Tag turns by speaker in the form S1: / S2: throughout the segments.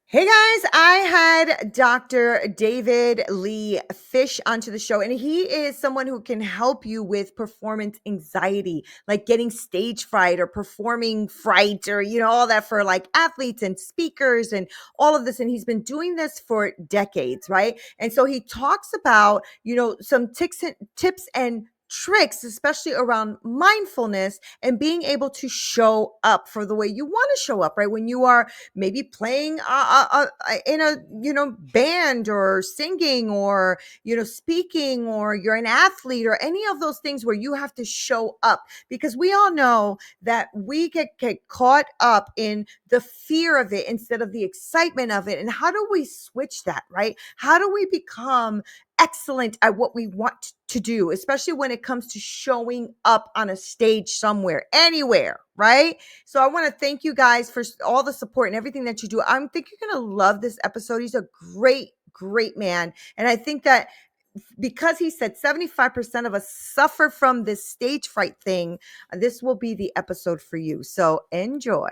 S1: Hey guys, I had Dr. David Lee Fish onto the show, and he is someone who can help you with performance anxiety, like getting stage fright or performing fright, or all that for like athletes and speakers and all of this. And he's been doing this for decades, right? And so he talks about, some tips and tricks, especially around mindfulness and being able to show up for the way you want to show up, right? When you are maybe playing in a band or singing or speaking, or you're an athlete or any of those things where you have to show up, because we all know that we get caught up in the fear of it instead of the excitement of it. And how do we switch that, right? How do we become excellent at what we want to do, especially when it comes to showing up on a stage somewhere, anywhere, right? So I want to thank you guys for all the support and everything that you do. I think you're going to love this episode. He's a great, great man. And I think that because he said 75% of us suffer from this stage fright thing, this will be the episode for you. So enjoy.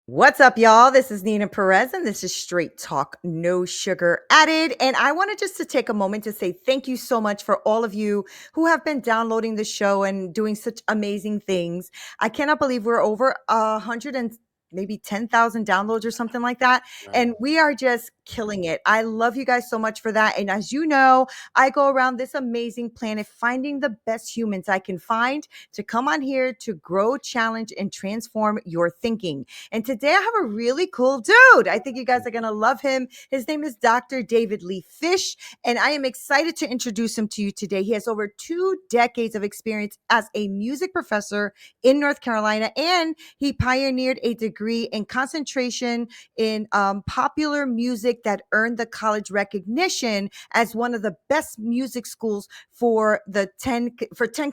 S1: What's up, y'all? This is Neena Perez, and this is Straight Talk, no sugar added. And I wanted just to take a moment to say thank you so much for all of you who have been downloading the show and doing such amazing things. I cannot believe we're over 100 and maybe 10,000 downloads or something like that.
S2: Wow.
S1: And we are just killing it. I love you guys so much for that. And as you know, I go around this amazing planet finding the best humans I can find to come on here to grow, challenge, and transform your thinking. And today I have a really cool dude. I think you guys are going to love him. His name is Dr. David Lee Fish, and I am excited to introduce him to you today. He has over 2 decades of experience as a music professor in North Carolina, and he pioneered a degree in concentration in popular music that earned the college recognition as one of the best music schools for 10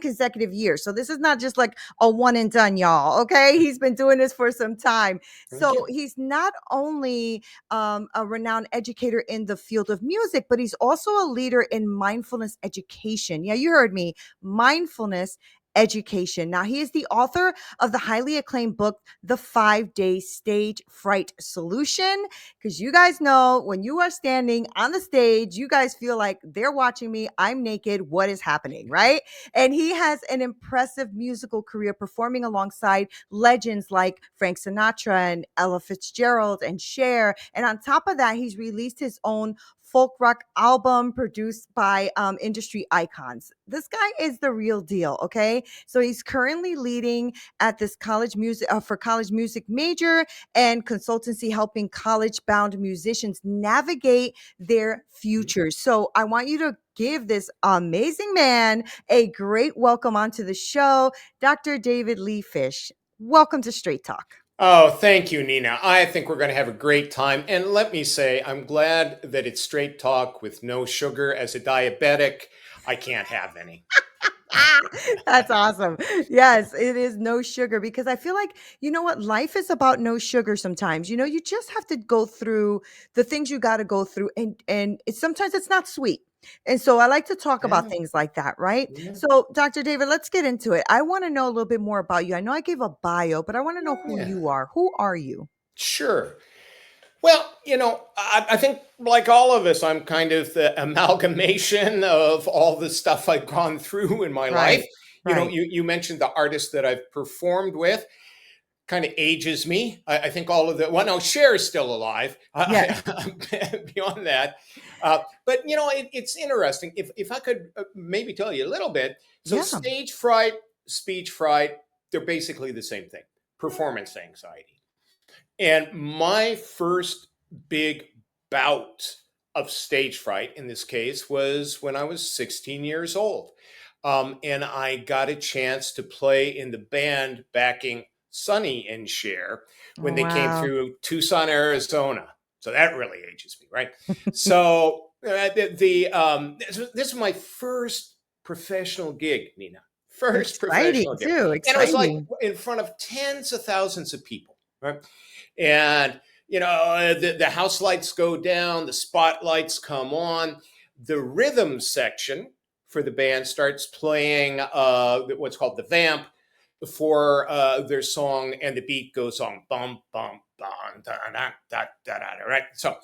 S1: consecutive years. So this is not just like a one and done, y'all. Okay. He's been doing this for some time.
S2: Thank
S1: So
S2: you.
S1: he's not only a renowned educator in the field of music, but he's also a leader in mindfulness education. Yeah, you heard me. Mindfulness education. Now, he is the author of the highly acclaimed book, The 5-Day Stage Fright Solution. Because you guys know when you are standing on the stage, you guys feel like they're watching me. I'm naked. What is happening, right? And he has an impressive musical career performing alongside legends like Frank Sinatra and Ella Fitzgerald and Cher. And on top of that, he's released his own folk rock album produced by industry icons. This guy is the real deal. Okay. So he's currently leading at this college music for college music major and consultancy, helping college bound musicians navigate their futures. So I want you to give this amazing man a great welcome onto the show, Dr. David Lee Fish. Welcome to Straight Talk.
S2: Oh, thank you, Nina. I think we're going to have a great time. And let me say, I'm glad that it's straight talk with no sugar. As a diabetic, I can't have any.
S1: That's awesome. Yes, it is no sugar, because I feel like, you know what? Life is about no sugar sometimes. You just have to go through the things you got to go through, and sometimes it's not sweet. And so I like to talk about
S2: Yeah,
S1: things like that, right?
S2: yeah,
S1: So, Dr. David, let's get into it. I want to know a little bit more about you. I know I gave a bio, but I want to know who
S2: yeah.
S1: you are. Who are you?
S2: Sure. Well, I think like all of us, I'm kind of the amalgamation of all the stuff I've gone through in my life.
S1: Right. Right.
S2: You mentioned the artists that I've performed with. Kind of ages me. I think all of the well, no, Cher is still alive.
S1: Yes.
S2: Beyond that, but it's interesting. If I could maybe tell you a little bit. So
S1: Yeah.
S2: stage fright, speech fright, they're basically the same thing. Performance anxiety. And my first big bout of stage fright in this case was when I was 16 years old. And I got a chance to play in the band backing Sonny and Cher when
S1: Oh,
S2: they came
S1: wow.
S2: through Tucson, Arizona. So that really ages me, right? So this is my first professional gig, Nina. First
S1: Exciting
S2: professional gig,
S1: too.
S2: and it was like
S1: Exciting.
S2: in front of tens of thousands of people, right? And the house lights go down, the spotlights come on, the rhythm section for the band starts playing what's called the vamp for their song, and the beat goes on bum bum bum da da da da da, right? So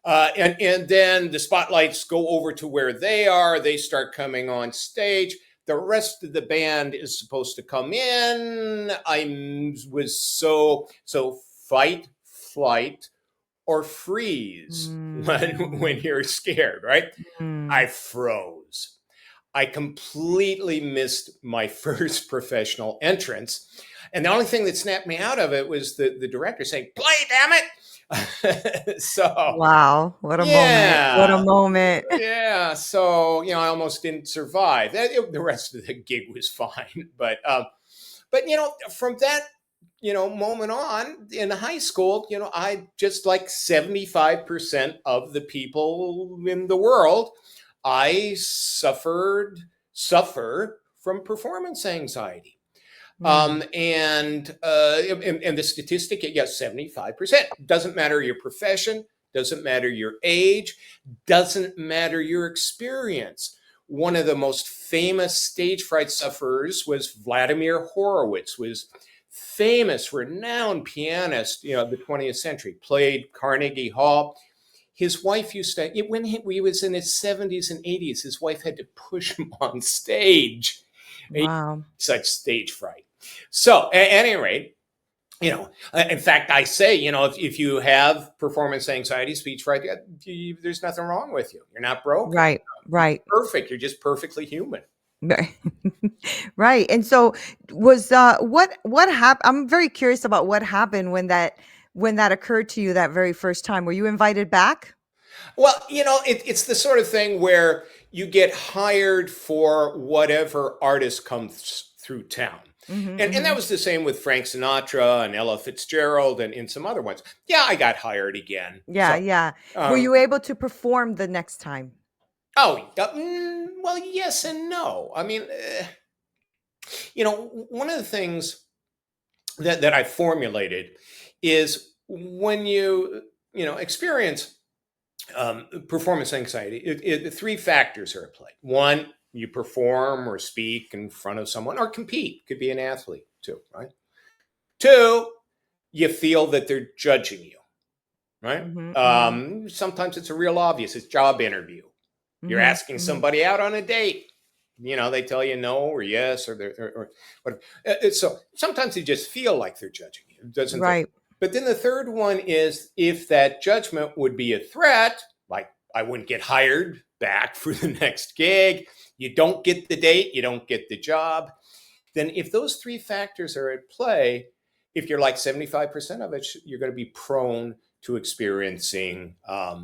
S2: and then the spotlights go over to where they are. They start coming on stage. The rest of the band is supposed to come in. I was so fight, flight, or freeze when
S1: Mm,
S2: you're scared, right? I
S1: mm.
S2: froze. I completely missed my first professional entrance. And the only thing that snapped me out of it was the director saying, "Play, damn it." So,
S1: Wow, what a moment. What a
S2: yeah.
S1: moment.
S2: Yeah. So, I almost didn't survive. The rest of the gig was fine. But from that, moment on in high school, I just like 75% of the people in the world, I suffer from performance anxiety.
S1: Mm,
S2: And the statistic, yes, 75%. Doesn't matter your profession, doesn't matter your age, doesn't matter your experience. One of the most famous stage fright sufferers was Vladimir Horowitz, was famous, renowned pianist, of the 20th century, played Carnegie Hall. His wife used to, when he was in his 70s and 80s, his wife had to push him on stage.
S1: wow.
S2: Such stage fright. So, at any rate, in fact, I say, if you have performance anxiety, speech fright, there's nothing wrong with you. You're not broken.
S1: Right,
S2: You're
S1: right.
S2: perfect. You're just perfectly human.
S1: Right. Right, and so what happened? I'm very curious about what happened when that occurred to you that very first time. Were you invited back?
S2: Well, it's the sort of thing where you get hired for whatever artist comes through town.
S1: Mhm,
S2: And that
S1: mhm.
S2: was the same with Frank Sinatra and Ella Fitzgerald and in some other ones. Yeah, I got hired again.
S1: Yeah,
S2: So,
S1: yeah. Were
S2: um,
S1: you able to perform the next time?
S2: well, yes and no. I mean, one of the things that I formulated is when you experience performance anxiety, the three factors are at play. One, you perform or speak in front of someone or compete, could be an athlete too, right? Two, you feel that they're judging you, right?
S1: Mhm, mhm.
S2: Sometimes it's a real obvious, it's job interview. You're
S1: Mhm,
S2: asking
S1: mhm.
S2: somebody out on a date. They tell you no or yes or whatever. So sometimes you just feel like they're judging you. It doesn't.
S1: Right.
S2: But then the third one is if that judgment would be a threat, like I wouldn't get hired back for the next gig, you don't get the date, you don't get the job. Then if those three factors are at play, if you're like 75% of it, you're going to be prone to experiencing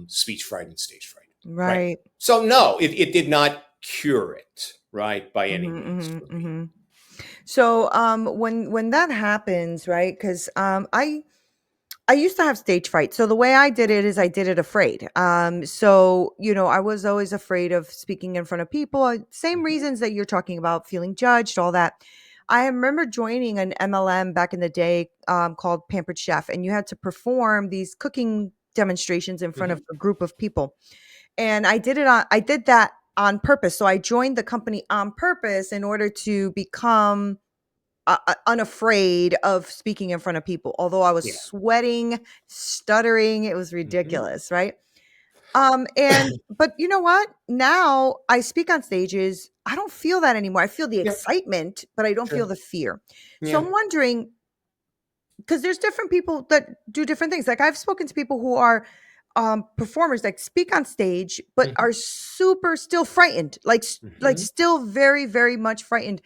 S2: speech fright and stage fright, right?
S1: Right.
S2: So no, it did not cure it, right, by any
S1: Mhm,
S2: means
S1: mhm,
S2: for me.
S1: mhm. So, when that happens, right? Because I used to have stage fright. So the way I did it is I did it afraid. So I was always afraid of speaking in front of people. Same
S2: Mhm.
S1: reasons that you're talking about, feeling judged, all that. I remember joining an MLM back in the day called Pampered Chef, and you had to perform these cooking demonstrations in front of
S2: Mhm.
S1: a group of people. And I did that on purpose. So I joined the company on purpose in order to become unafraid of speaking in front of people, although I was
S2: Yeah.
S1: sweating, stuttering, it was
S2: Mhm.
S1: ridiculous, right? But you know what? Now I speak on stages, I don't feel that anymore. I feel the
S2: Yeah.
S1: excitement, but I don't feel
S2: Sure.
S1: the fear. So
S2: Yeah.
S1: I'm wondering, because there's different people that do different things. Like I've spoken to people who are performers that speak on stage but are
S2: Mhm.
S1: super still frightened, like
S2: Mhm.
S1: still very, very much frightened.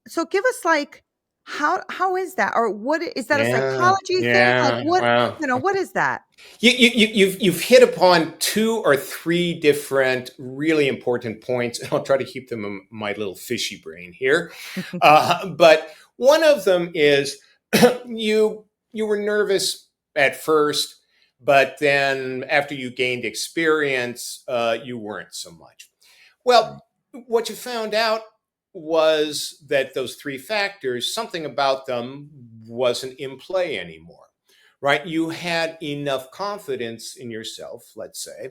S1: So give us like how is that? Or is that a
S2: Yeah.
S1: psychology thing? Like
S2: Yeah. Wow.
S1: what is that?
S2: You've hit upon two or three different really important points, and I'll try to keep them in my little fishy brain here. But one of them is you were nervous at first, but then after you gained experience, you weren't so much. Well,
S1: Right.
S2: what you found out was that those three factors, something about them wasn't in play anymore. right? You had enough confidence in yourself, let's say,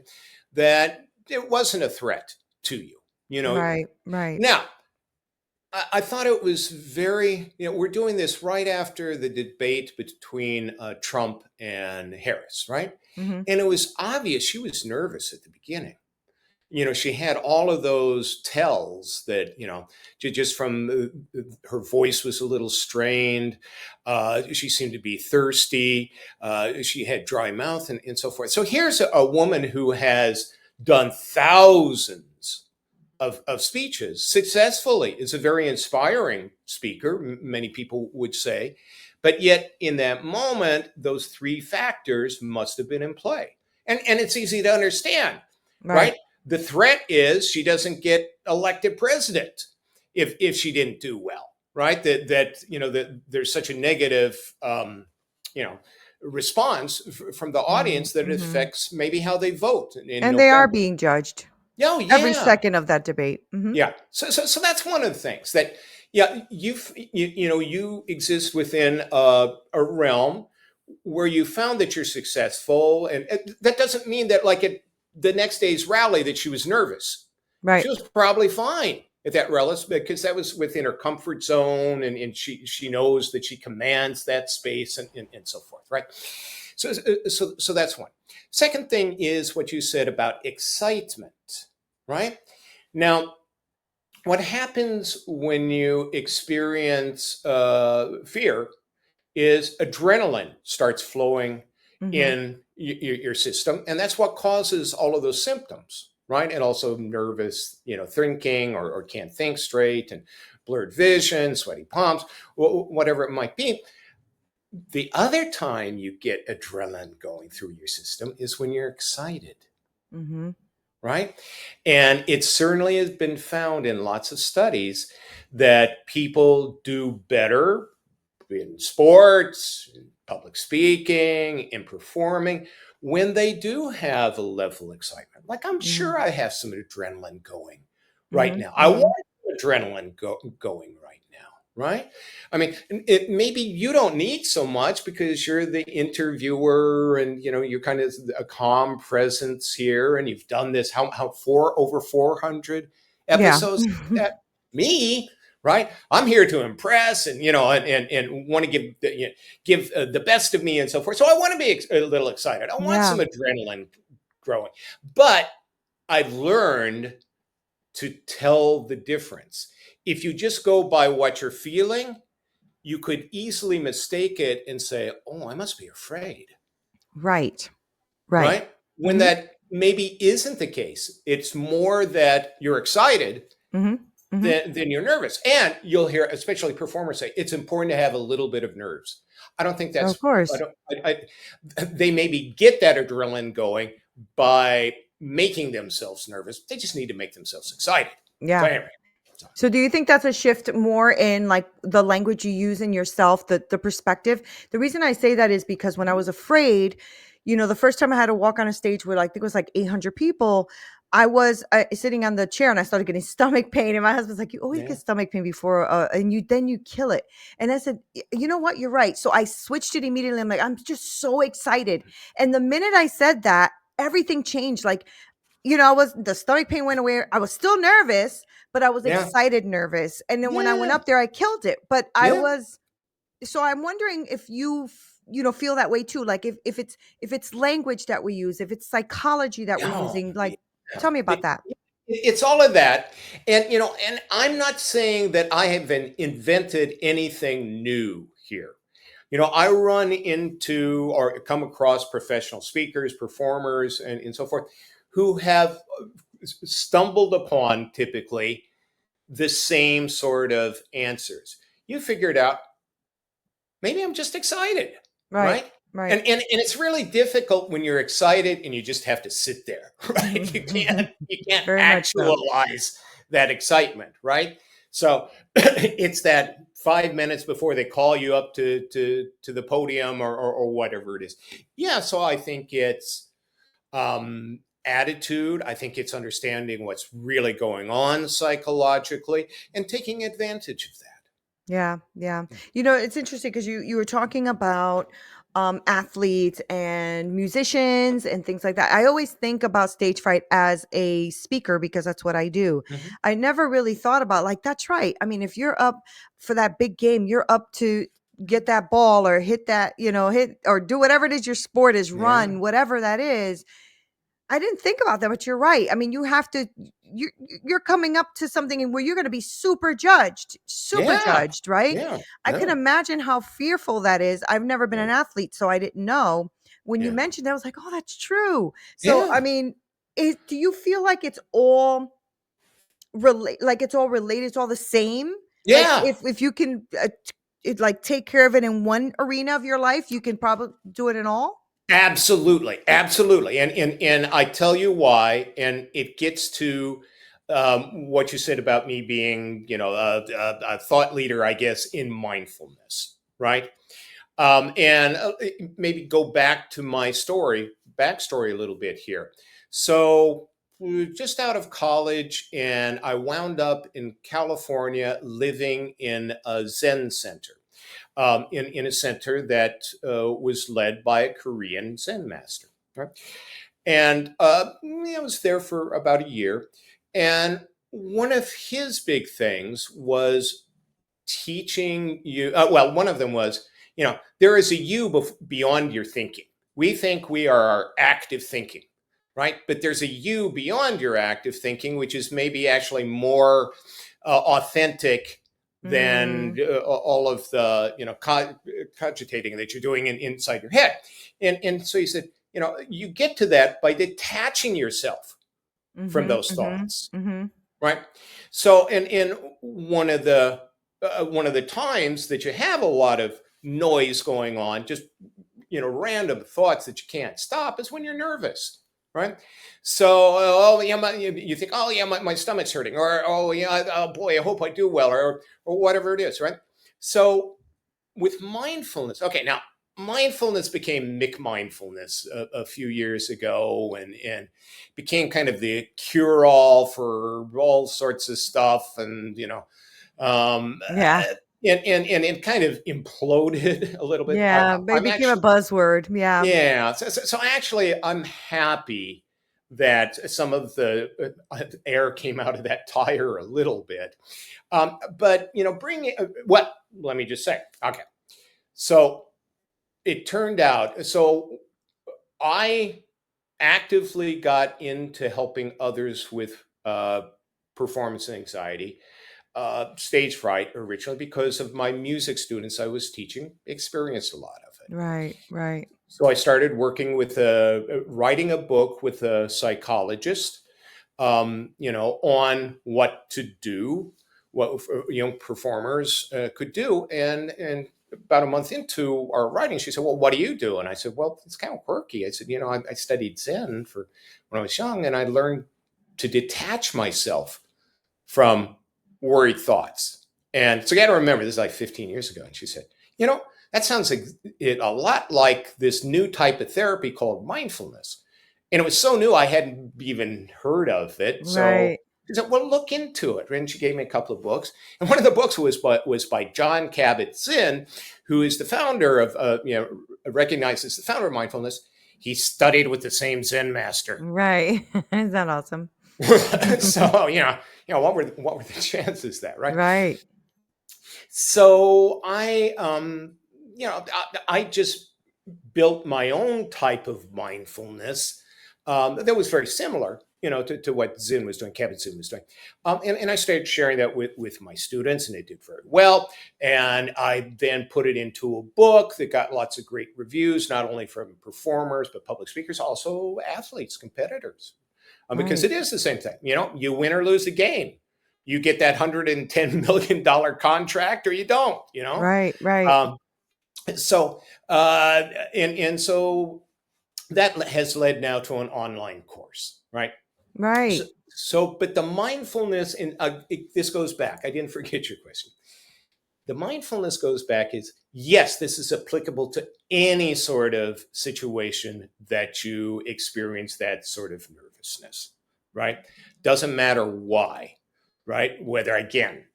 S2: that it wasn't a threat to you. You know,
S1: Right, right.
S2: now I thought it was very, we're doing this right after the debate between Trump and Harris, right?
S1: Mhm.
S2: And it was obvious she was nervous at the beginning. She had all of those tells that, just from her voice was a little strained. She seemed to be thirsty. She had dry mouth and so forth. So here's a woman who has done thousands of speeches successfully, is a very inspiring speaker, many people would say. But yet, in that moment, those three factors must have been in play. And it's easy to understand,
S1: Right.
S2: right? The threat is she doesn't get elected president if she didn't do well, right? That there's such a negative, you know, response from the
S1: Mhm,
S2: audience that it
S1: mhm.
S2: affects maybe how they vote in
S1: And they are
S2: November.
S1: being judged
S2: Oh
S1: every
S2: yeah,
S1: second of that debate. Mhm.
S2: yeah. So that's one of the things that, yeah, you exist within a realm where you found that you're successful, and that doesn't mean that, like, at the next day's rally, that she was nervous. She
S1: Right.
S2: was probably fine at that rally because that was within her comfort zone, and she knows that she commands that space and so forth, right? So that's one. Second thing is what you said about excitement, right? Now, what happens when you experience fear is adrenaline starts flowing
S1: Mhm.
S2: in your system, and that's what causes all of those symptoms, right? And also nervous, thinking, or can't think straight, and blurred vision, sweaty palms, whatever it might be. The other time you get adrenaline going through your system is when you're excited,
S1: Mhm.
S2: right? And it certainly has been found in lots of studies that people do better in sports, in public speaking, in performing, when they do have a level of excitement. Like, I'm
S1: Mhm.
S2: sure I have some adrenaline going right
S1: Mhm.
S2: now. I want
S1: Mhm.
S2: adrenaline going right now, right? I mean, maybe you don't need so much because you're the interviewer, and you're kind of a calm presence here, and you've done this how over 400
S1: Yeah.
S2: episodes. That me, right? I'm here to impress, and want to give the best of me and so forth. So I want to be a little excited. I want
S1: Yeah.
S2: some adrenaline growing, but I've learned to tell the difference. If you just go by what you're feeling, you could easily mistake it and say, "Oh, I must be afraid,"
S1: Right. Right.
S2: right? When
S1: Mhm.
S2: that maybe isn't the case. It's more that you're excited
S1: Mhm. Mhm.
S2: then you're nervous. And you'll hear, especially performers, say it's important to have a little bit of nerves. I don't think
S1: Of
S2: that's. I
S1: course.
S2: don't. They maybe get that adrenaline going by making themselves nervous. They just need to make themselves excited. So
S1: Yeah.
S2: anyway, so,
S1: So do you think that's a shift more in like the language you use in yourself, the perspective? The reason I say that is because when I was afraid, the first time I had to walk on a stage where, like, I think it was like 800 people, I was sitting on the chair and I started getting stomach pain. And my husband's like, "You always
S2: yeah,
S1: get stomach pain before, and you kill it." And I said, You know what? You're right." So I switched it immediately. I'm like, I'm just so excited. And the minute I said that, everything changed. Like, I was the stomach pain went away. I was still nervous, but I was
S2: yeah,
S1: excited nervous. And then when I went
S2: yeah,
S1: up there, I killed it. But I
S2: yeah.
S1: was so I'm wondering if feel that way too. Like if it's language that we use, if it's psychology that we're
S2: Oh,
S1: using, like,
S2: yeah.
S1: tell me about that.
S2: It's all of that, and I'm not saying that I have invented anything new here. I run into or come across professional speakers, performers, and so forth, who have stumbled upon typically the same sort of answers. You figure it out. Maybe I'm just excited,
S1: Right.
S2: right?
S1: Right.
S2: And it's really difficult when you're excited and you just have to sit there, right? You can't
S1: Very much so.
S2: actualize that excitement, right? So it's that 5 minutes before they call you up to the podium, or whatever it is. Yeah, so I think it's attitude. I think it's understanding what's really going on psychologically and taking advantage of that.
S1: Yeah, yeah. It's interesting because you were talking about athletes and musicians and things like that. I always think about stage fright as a speaker because that's what I do.
S2: Mhm.
S1: I never really thought about like that's right. I mean, if you're up for that big game, you're up to get that ball or hit that, hit or do whatever it is your sport is,
S2: Yeah.
S1: run, whatever that is. I didn't think about that, but you're right. I mean, you have to you you're coming up to something where you're going to be super
S2: Yeah.
S1: judged, right?
S2: Yeah.
S1: I can
S2: Yeah.
S1: imagine how fearful that is. I've never been
S2: Yeah.
S1: an athlete, so I didn't know. When you
S2: Yeah.
S1: mentioned that, I was like, "Oh, that's true." So, I
S2: Yeah.
S1: mean, do you feel like it's all it's all related, it's all the same? Like
S2: Yeah.
S1: if you can like take care of it in one arena of your life, you can probably do it in all?
S2: Absolutely, absolutely, and I tell you why, and it gets to what you said about me being, a thought leader, I guess, in mindfulness, right? And maybe go back to my backstory a little bit here. So, we were just out of college, and I wound up in California living in a Zen center, in a center that was led by a Korean Zen master. Right? And I was there for about a year. And one of his big things was teaching you, well, one of them was, there is a you beyond your thinking. We think we are our active thinking, right? But there's a you beyond your active thinking, which is maybe actually more authentic than
S1: Mm,
S2: all of the, cogitating that you're doing inside your head. And so he said, you get to that by detaching yourself from
S1: mhm,
S2: those
S1: mhm,
S2: thoughts,
S1: mhm.
S2: right? So, in one of the times that you have a lot of noise going on, just random thoughts that you can't stop, is when you're nervous, right? So, oh yeah, you think, oh yeah, my stomach's hurting, or oh yeah, oh boy, I hope I do well, or whatever it is, right? So, with mindfulness, okay, now mindfulness became Mick mindfulness a few years ago, and became kind of the cure all for all sorts of stuff, and um,
S1: Yeah.
S2: and it kind of imploded a little bit.
S1: Yeah, but it
S2: I'm
S1: became a
S2: actually,
S1: buzzword. Yeah.
S2: yeah. So actually, I'm happy that some of the air came out of that tire a little bit. But bring it. What? Let me just say. Okay. So it turned out. So I actively got into helping others with performance anxiety, stage fright originally, because of my music students I was teaching experienced a lot of it.
S1: Right, right,
S2: So I started working with writing a book with a psychologist, on what to do, what performers could do, and about a month into our writing, she said, "Well, what do you do?" And I said, "Well, it's kind of quirky." I said, I studied Zen for when I was young, and I learned to detach myself from worried thoughts. And so you got to remember, this is like 15 years ago. And she said, you know, that sounds like a lot like this new type of therapy called mindfulness. And it was so new, I hadn't even heard of it. So
S1: right.
S2: she said, well, look into it. And she gave me a couple of books. And one of the books was by John Kabat-Zinn, who is the founder of, recognized as the founder of mindfulness. He studied with the same Zen master.
S1: Right. Isn't that awesome?
S2: So what were the chances that, right?
S1: Right.
S2: So I just built my own type of mindfulness that was very similar, to what Zen was doing, Kevin Zen was doing. And I started sharing that with my students, and they did very well. And I then put it into a book that got lots of great reviews, not only from performers, but public speakers, also athletes, competitors, because
S1: Right.
S2: it is the same thing. You win or lose a game. You get that $110 million contract, or you don't.
S1: Right, right,
S2: Um, so uh, and so that has led now to an online course, right? So,
S1: right.
S2: but the mindfulness, and this goes back. I didn't forget your question. The mindfulness goes back is, yes, this is applicable to any sort of situation that you experience that sort of nervousness, right? Doesn't matter why, right? Whether, again,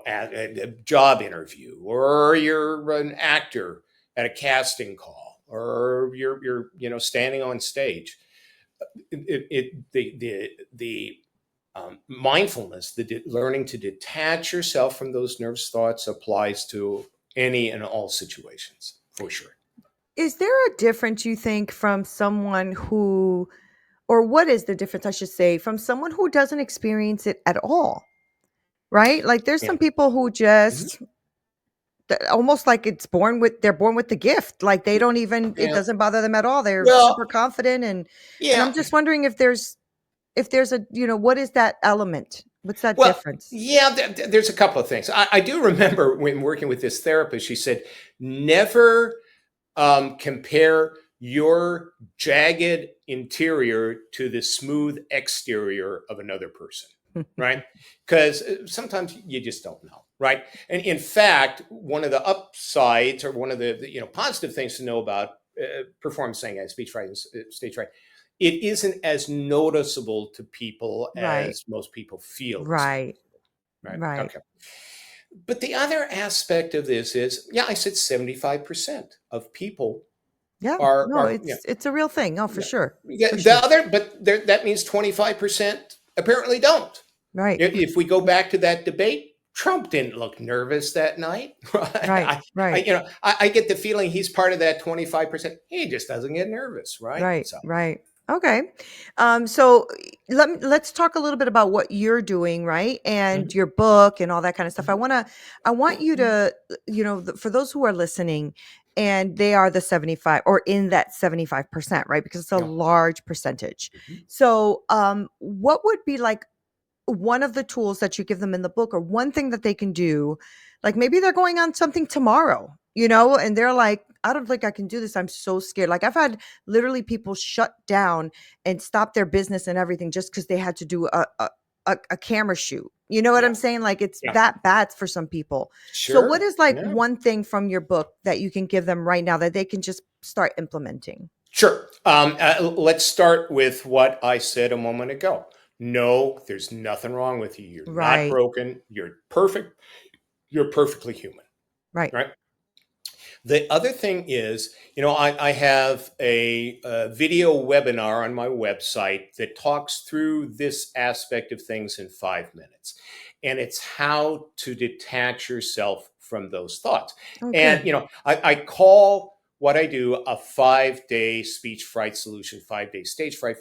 S2: at a job interview, or you're an actor at a casting call, or you're standing on stage. The mindfulness, learning to detach yourself from those nervous thoughts, applies to any and all situations for sure.
S1: Is there a difference you think from someone who, or what is the difference, I should say, from someone who doesn't experience it at all? Right? Like there's
S2: Yeah.
S1: some people who
S2: Mhm.
S1: just almost like they're born with the gift. Like they don't even, it
S2: Yeah.
S1: doesn't bother them at all. They're
S2: Well,
S1: super confident, and
S2: yeah.
S1: I'm just wondering if there's a, what is that element? What's that
S2: Well,
S1: difference?
S2: yeah, there's a couple of things. I do remember when working with this therapist, she said, never compare your jagged interior to the smooth exterior of another person, right? Because sometimes you just don't know, right? And in fact, one of the upsides, or one of the positive things to know about performance anxiety, speech writing, stage fright, it isn't as noticeable to people
S1: Right.
S2: as most people feel it's
S1: Right.
S2: noticeable, right?
S1: Right.
S2: Okay. But the other aspect of this is, yeah, I said 75% of people
S1: Yeah.
S2: are
S1: No,
S2: are
S1: it's a real thing. Oh, for
S2: yeah,
S1: sure.
S2: yeah,
S1: For
S2: the
S1: sure.
S2: other, but that means 25% apparently don't.
S1: Right.
S2: If we go back to that debate, Trump didn't look nervous that night.
S1: Right. Right.
S2: I get the feeling he's part of that 25%. He just doesn't get nervous, right?
S1: Right,
S2: So,
S1: right. Okay. So let's talk a little bit about what you're doing, right? And
S2: mhm,
S1: your book and all that kind of stuff. I
S2: mhm,
S1: want to I want you to, for those who are listening and they are the 75 or in that 75%, right? Because it's a
S2: yeah,
S1: large percentage.
S2: mhm,
S1: So, what would be like one of the tools that you give them in the book, or one thing that they can do, like maybe they're going on something tomorrow, and they're like, I don't think I can do this, I'm so scared. Like I've had literally people shut down and stop their business and everything just because they had to do a camera shoot. You know what
S2: yeah,
S1: I'm saying? Like it's
S2: yeah,
S1: that bad for some people. So what
S2: sure,
S1: is like
S2: yeah.
S1: one thing from your book that you can give them right now that they can just start implementing?
S2: Sure. Let's start with what I said a moment ago. No, there's nothing wrong with you. You're not
S1: Right.
S2: broken. You're perfect. You're perfectly human,
S1: Right.
S2: right? The other thing is, I have a video webinar on my website that talks through this aspect of things in 5 minutes. And it's how to detach yourself from those thoughts.
S1: Oh,
S2: And,
S1: good.
S2: I call what I do a 5-day speech fright solution, 5-day stage fright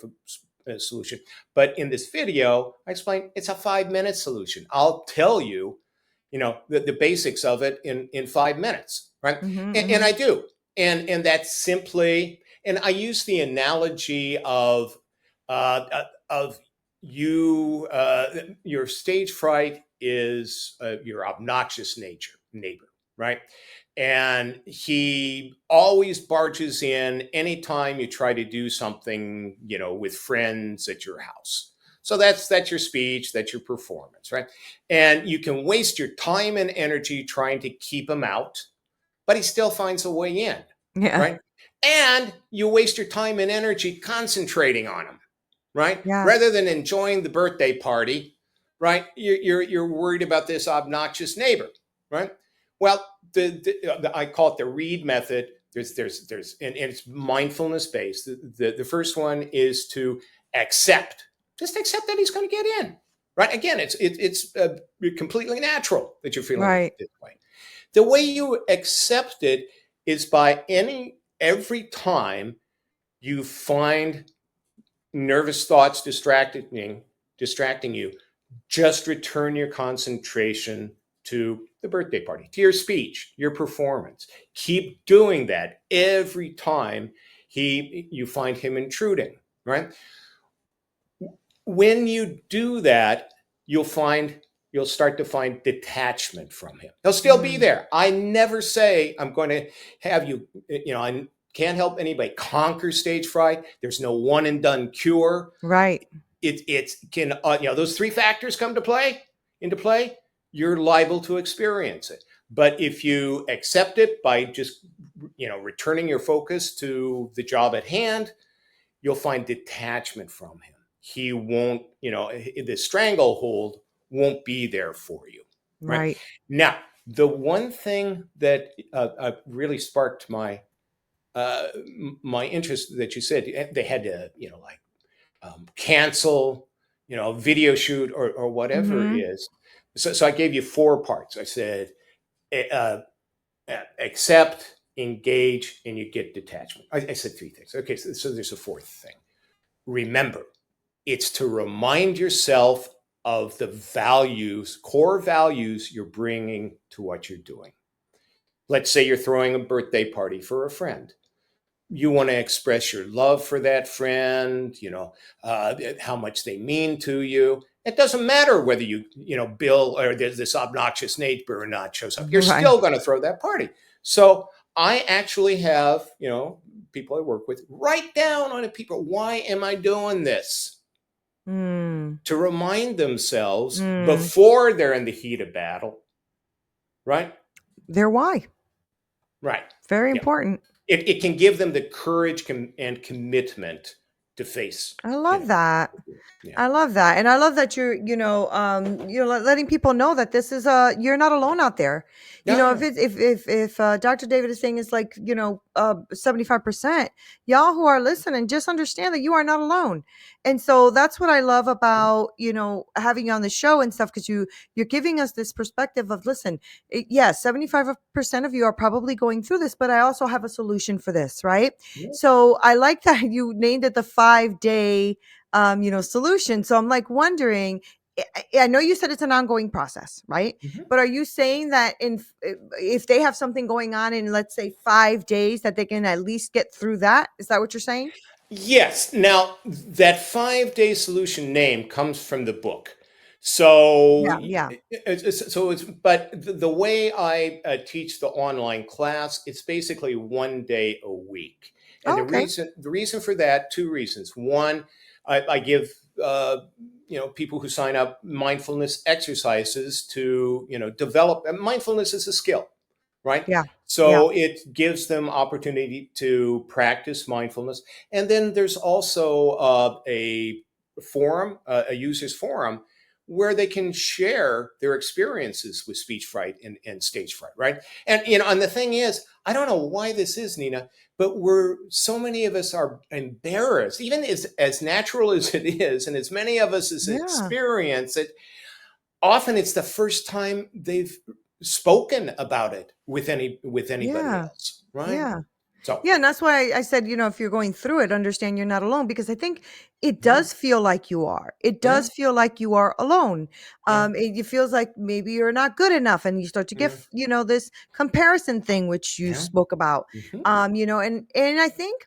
S2: solution. But in this video, I explain it's a 5-minute solution. I'll tell you, the basics of it in 5 minutes, right?
S1: Mhm.
S2: And I
S1: Mhm.
S2: do. And that's simply, and I use the analogy of your stage fright is your obnoxious neighbor, right? And he always barges in anytime you try to do something, with friends at your house. So that's your speech, that's your performance, right? And you can waste your time and energy trying to keep him out, but he still finds a way in,
S1: Yeah.
S2: right? And you waste your time and energy concentrating on him, right?
S1: Yeah.
S2: Rather than enjoying the birthday party, right? You're worried about this obnoxious neighbor, right? Well, I call it the Reed method. And it's mindfulness based. The first one is to accept, just accept that he's going to get in, right? Again, it's completely natural that you're feeling
S1: Right.
S2: this way. The way you accept it is by every time you find nervous thoughts distracting you, just return your concentration to the birthday party, to your speech, your performance. Keep doing that every time you find him intruding, right? When you do that, you'll find you'll start to find detachment from him. He'll still be
S1: Mm.
S2: there. I never say I'm going to have you, I can't help anybody conquer stage fright. There's no one and done cure.
S1: Right.
S2: It can, those three factors come to play into play, you're liable to experience it. But if you accept it by just, returning your focus to the job at hand, you'll find detachment from him. He won't, the stranglehold won't be there for you, right?
S1: Right.
S2: Now, the one thing that really sparked my my interest that you said they had to, like cancel, a video shoot or whatever it
S1: Mhm.
S2: is. So I gave you four parts. I said, uh, accept, engage, and you get detachment. I said three things. Okay, so there's a fourth thing. Remember, it's to remind yourself of the values, core values you're bringing to what you're doing. Let's say you're throwing a birthday party for a friend. You want to express your love for that friend, how much they mean to you. It doesn't matter whether Bill or there's this obnoxious neighbor or not shows up. You're
S1: Right.
S2: still going to throw that party. So I actually have, people I work with write down on a paper, why am I doing this?
S1: Mm.
S2: To remind themselves
S1: Mm.
S2: before they're in the heat of battle, right?
S1: Their why.
S2: Right.
S1: Very
S2: Yeah.
S1: important.
S2: It can give them the courage and commitment to face,
S1: I love that.
S2: yeah.
S1: I love that. And I love that letting people know that this is you're not alone out there.
S2: Yeah,
S1: If
S2: yeah.
S1: it's if Dr. David is saying it's like, 75%, y'all who are listening, just understand that you are not alone. And so that's what I love about, having you on the show and stuff, because you're giving us this perspective of, listen, yes, 75% of you are probably going through this, but I also have a solution for this, right?
S2: Yeah.
S1: So I like that you named it the 5-day solution. So I'm like wondering, I know you said it's an ongoing process, right?
S2: Mhm.
S1: But are you saying that if they have something going on in, let's say, 5 days, that they can at least get through that? Is that what you're saying?
S2: Yes. Now, that 5-day solution name comes from the book. So,
S1: Yeah, yeah.
S2: but the way I teach the online class, it's basically 1 day a week. And
S1: Oh,
S2: the
S1: okay.
S2: reason for that, two reasons. One, I give, people who sign up mindfulness exercises to, develop. And mindfulness is a skill, right?
S1: Yeah, yeah,
S2: So it gives them opportunity to practice mindfulness. And then there's also a forum, a users forum, where they can share their experiences with speech fright and stage fright, right? And the thing is, I don't know why this is, Nina, but so many of us are embarrassed, even as natural as it is, and as many of us as
S1: yeah,
S2: experience it. Often it's the first time they've spoken about it with anybody
S1: yeah,
S2: else, right?
S1: yeah.
S2: So,
S1: Yeah, and that's why I said, if you're going through it, understand you're not alone, because I think it
S2: yeah,
S1: does feel like you are. It
S2: yeah,
S1: does feel like you are alone.
S2: yeah,
S1: It feels like maybe you're not good enough, and you start to get,
S2: yeah,
S1: this comparison thing which you
S2: yeah.
S1: spoke about.
S2: Hmm.
S1: And I think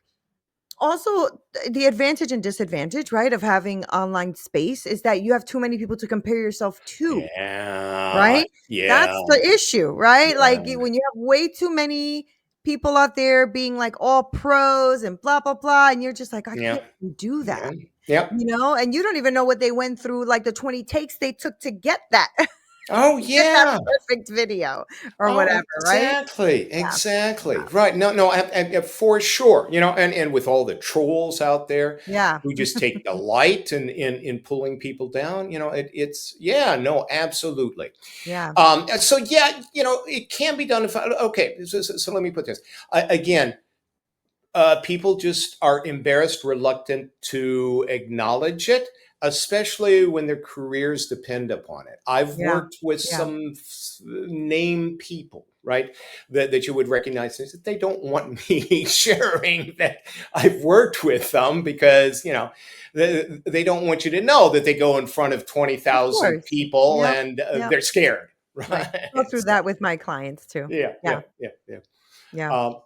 S1: also the advantage and disadvantage, right, of having online space is that you have too many people to compare yourself to.
S2: Yeah,
S1: Right?
S2: yeah,
S1: That's the issue, right? Like,
S2: yeah,
S1: when you have way too many people out there being like all pros and blah, blah, blah, and you're just like, I
S2: yeah,
S1: can't even do
S2: yeah,
S1: that,
S2: yeah.
S1: and you don't even know what they went through, like the 20 takes they took to get that,
S2: Oh,
S1: to get that
S2: yeah.
S1: perfect video or
S2: Oh,
S1: whatever, right?
S2: exactly,
S1: Yeah,
S2: exactly. Right. No, no, for sure. And with all the trolls out there
S1: yeah,
S2: who just take delight in pulling people down, it's yeah, no, absolutely.
S1: yeah,
S2: So yeah, it can be done. If okay, so let me put this again. People just are embarrassed, reluctant to acknowledge it, especially when their careers depend upon it. I've
S1: yeah,
S2: worked with
S1: yeah,
S2: some name people, right, that you would recognize. That they don't want me sharing that I've worked with them because, they don't want you to know that they go in front of
S1: of
S2: 20,000
S1: course.
S2: people
S1: Yep,
S2: and
S1: yep,
S2: they're scared,
S1: right. Go
S2: right?
S1: through that with my clients too.
S2: Yeah,
S1: Yeah,
S2: yeah, yeah, yeah.
S1: yeah,
S2: Um,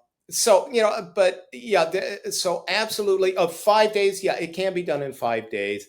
S2: but yeah, so absolutely, of 5 days, yeah, it can be done in 5 days.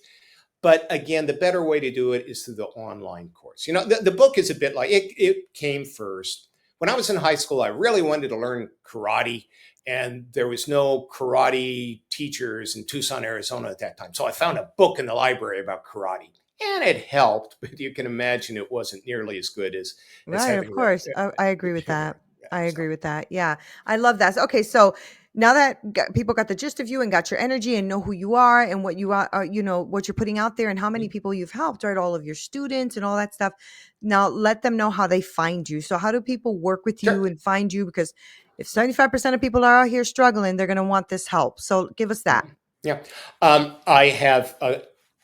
S2: But again, the better way to do it is through the online course. The book is a bit like it came first. When I was in high school, I really wanted to learn karate, and there was no karate teachers in Tucson, Arizona at that time. So I found a book in the library about karate, and it helped. But you can imagine it wasn't nearly as good as
S1: right, of
S2: having
S1: course. I
S2: the
S1: agree with that.
S2: tutor. Yeah,
S1: I
S2: so.
S1: agree with that. Yeah. I love that. Okay, so now that people got the gist of you and got your energy and know who you are and what you are, what you're putting out there and how many people you've helped, right? All of your students and all that stuff. Now let them know how they find you. So how do people work with
S2: Sure.
S1: you and find you? Because if 75% of people are out here struggling, they're going to want this help. So give us that.
S2: Yeah. I have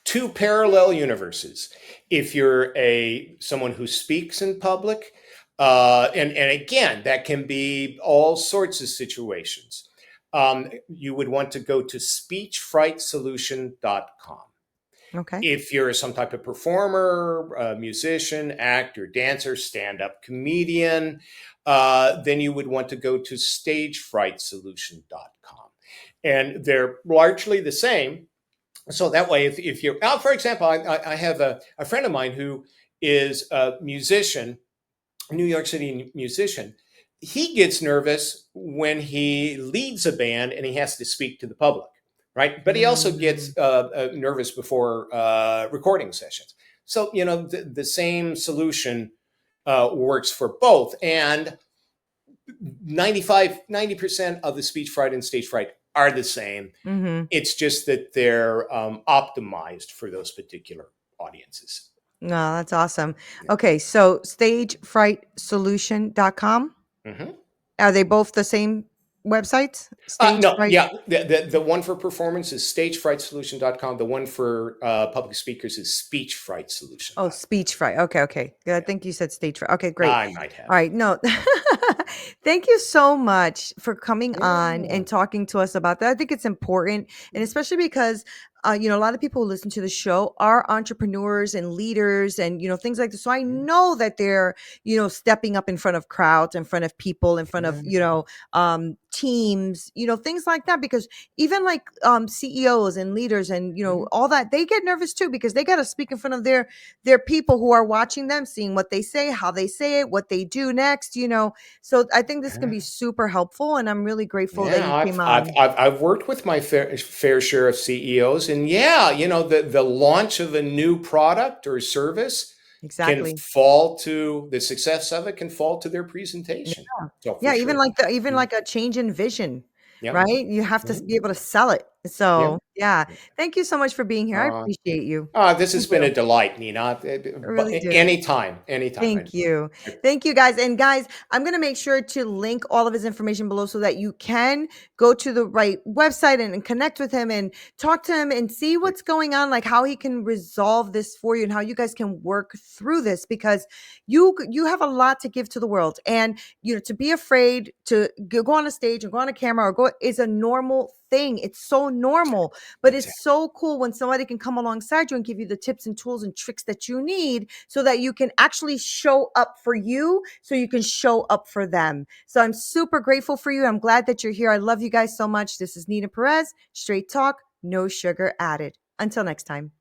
S2: two parallel universes. If you're someone who speaks in public, and again, that can be all sorts of situations. You would want to go to speechfrightsolution.com.
S1: Okay.
S2: If you're some type of performer, musician, actor, dancer, stand-up comedian, then you would want to go to stagefrightsolution.com. And they're largely the same. So that way, if you're out, for example, I have a friend of mine who is a musician, New York City musician. He gets nervous when he leads a band and he has to speak to the public, right? But he also gets
S1: Mm.
S2: nervous before recording sessions. So, the same solution works for both. And 90% of the speech fright and stage fright are the same.
S1: Mm-hmm.
S2: It's just that they're optimized for those particular audiences.
S1: No, that's awesome.
S2: Yeah.
S1: Okay, so stagefrightsolution.com.
S2: Mm-hmm.
S1: Are they both the same websites? Stage
S2: No,
S1: fright.
S2: yeah. The one for performance is stagefrightsolution.com. The one for public speakers is
S1: Oh,
S2: speechfrightsolution.com.
S1: speech fright. Okay, okay. Yeah, I
S2: Yeah,
S1: think you said stage fright. Okay, great.
S2: I might
S1: All
S2: have.
S1: right. No, thank you so much for coming on
S2: Yeah.
S1: and talking to us about that. I think it's important, and especially because a lot of people who listen to the show are entrepreneurs and leaders, and things like this. So I know that they're stepping up in front of crowds, in front of people, in front of teams, things like that. Because even like CEOs and leaders and
S2: Mhm.
S1: all that, they get nervous too because they got to speak in front of their people who are watching them, seeing what they say, how they say it, what they do next. So I think this can be super helpful, and I'm really grateful that
S2: Yeah,
S1: you came
S2: I've
S1: on.
S2: I've I've worked with my fair share of CEOs, and yeah, the launch of a new product or service can
S1: Exactly.
S2: fall to the success of it can fall to their presentation.
S1: Yeah.
S2: So for
S1: Yeah, even
S2: sure.
S1: like even
S2: Mhm.
S1: like a change in vision,
S2: Yep.
S1: right? You have to
S2: Mhm.
S1: be able to sell it.
S2: Yep.
S1: So, yeah. Thank you so much for being here. I
S2: Uh,
S1: appreciate you.
S2: this
S1: I
S2: has been
S1: do.
S2: a delight, Nina.
S1: I
S2: But
S1: really do.
S2: anytime, anytime.
S1: Thank you.
S2: I
S1: Thank you, guys. And guys, I'm going to make sure to link all of his information below so that you can go to the right website and connect with him and talk to him and see what's going on, like how he can resolve this for you and how you guys can work through this, because you have a lot to give to the world. And to be afraid to go on a stage and go on a camera or go is a normal thing. It's so normal, but it's
S2: exactly.
S1: so cool when somebody can come alongside you and give you the tips and tools and tricks that you need so that you can actually show up for you, so you can show up for them. So I'm super grateful for you. I'm glad that you're here. I love you guys so much. This is Neena Perez, straight talk, no sugar added. Until next time.